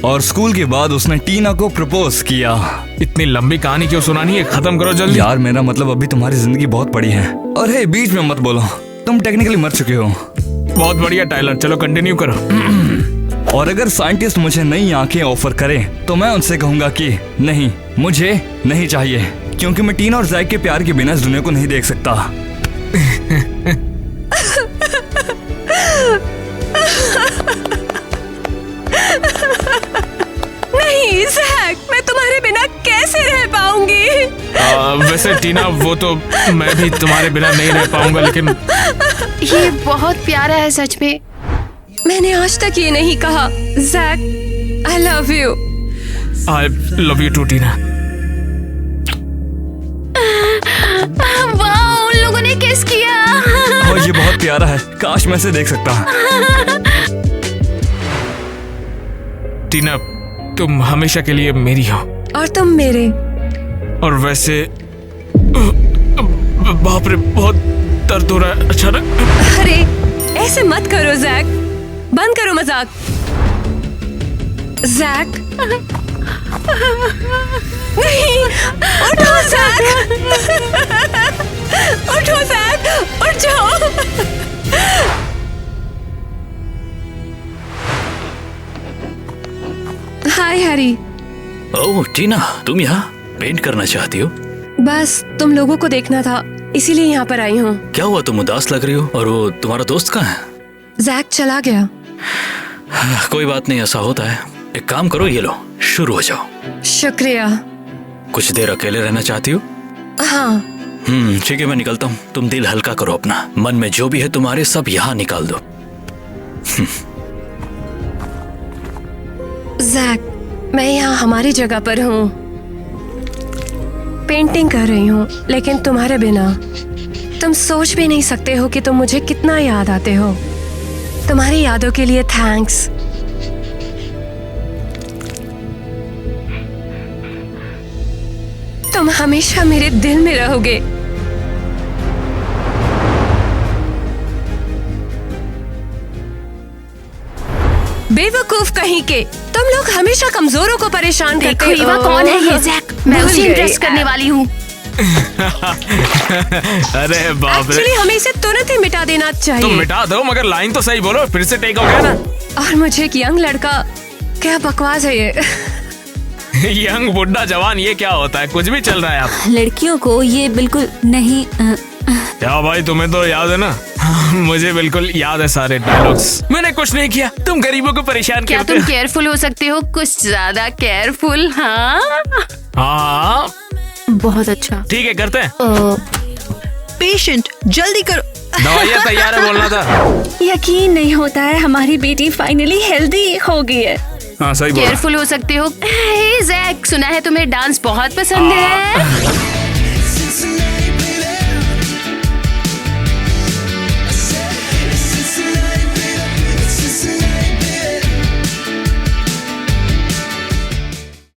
और स्कूल के बाद उसने टीना को प्रपोज किया। इतनी लंबी कहानी क्यों सुनानी है, खत्म करो जल्दी। यार मेरा मतलब अभी तुम्हारी जिंदगी बहुत बड़ी है। और हे, बीच में मत बोलो, तुम टेक्निकली मर चुके हो। बहुत बढ़िया टाइलर, चलो कंटिन्यू करो। और अगर साइंटिस्ट मुझे नई आंखें ऑफर करें तो मैं उनसे कहूंगा कि नहीं, मुझे नहीं चाहिए, क्योंकि मैं टीना और जैक के प्यार के बिना इस दुनिया को नहीं देख सकता। नहीं जैक, मैं तुम्हारे बिना कैसे रह पाऊंगी? वैसे टीना, वो तो मैं भी तुम्हारे बिना नहीं रह पाऊंगा, लेकिन ये बहुत प्यारा है सच में। मैंने आज तक ये नहीं कहा Jack, I love you. I love you too Tina. वाह, उन लोगों ने किस किया। और ये बहुत प्यारा है, काश मैं इसे देख सकता। टीना, तुम हमेशा के लिए मेरी हो। और तुम मेरे। और वैसे बाप रे, बहुत दर्द हो रहा है अचानक। अरे ऐसे मत करो जैक, बंद करो मजाक। जैक नहीं, उठो जैक, उठो जैक, उठ जाओ। हाय हैरी। ओह टीना, तुम यहाँ पेंट करना चाहती हो? बस तुम लोगों को देखना था, इसीलिए यहाँ पर आई हूँ। क्या हुआ, तुम उदास लग रही हो? और वो तुम्हारा दोस्त कहाँ है? जैक चला गया। कोई बात नहीं, ऐसा होता है। एक काम करो, ये लो, शुरू हो जाओ। शुक्रिया। कुछ देर अकेले रहना चाहती हो? हाँ। ठीक है, मैं निकलता हूँ। तुम दिल हल्का करो अपना, मन में जो भी है तुम्हारे सब यहाँ निकाल दो। जैक, मैं यहाँ हमारी जगह पर हूँ, पेंटिंग कर रही हूँ, लेकिन तुम्हारे बिना। तुम सोच भी नहीं सकते हो कि तुम मुझे कितना याद आते हो। तुम्हारी यादों के लिए थैंक्स। तुम हमेशा मेरे दिल में रहोगे। बेवकूफ कहीं के, तुम लोग हमेशा कमजोरों को परेशान करते हो। देखो कौन है ये जैक, मैं उसे इम्प्रेस करने वाली हूँ। अरे बाप रे, एक्चुअली हमें इसे तुरंत ही मिटा देना चाहिए। तुम मिटा दो, मगर लाइन तो सही बोलो, फिर से टेक हो गया ना। और मुझे एक यंग लड़का, क्या बकवास है ये। यंग बुढ़ा जवान, ये क्या होता है? कुछ भी चल रहा है आप। लड़कियों को ये बिल्कुल नहीं। क्या भाई, तुम्हें तो याद है ना, मुझे बिल्कुल याद है सारे डायलॉग्स। मैंने कुछ नहीं किया, तुम गरीबों को परेशान क्या करते तुम हो। केयरफुल हो सकते हो, कुछ ज्यादा केयरफुल? हाँ हाँ बहुत अच्छा। ठीक है, करते हैं। पेशेंट जल्दी करो। दवाइयाँ तैयार है, बोलना था। यकीन नहीं होता है हमारी बेटी फाइनली हेल्दी हो गई है। हाँ सही बोला। केयरफुल हो सकते हो। हे जैक, सुना है तुम्हें डांस बहुत पसंद है।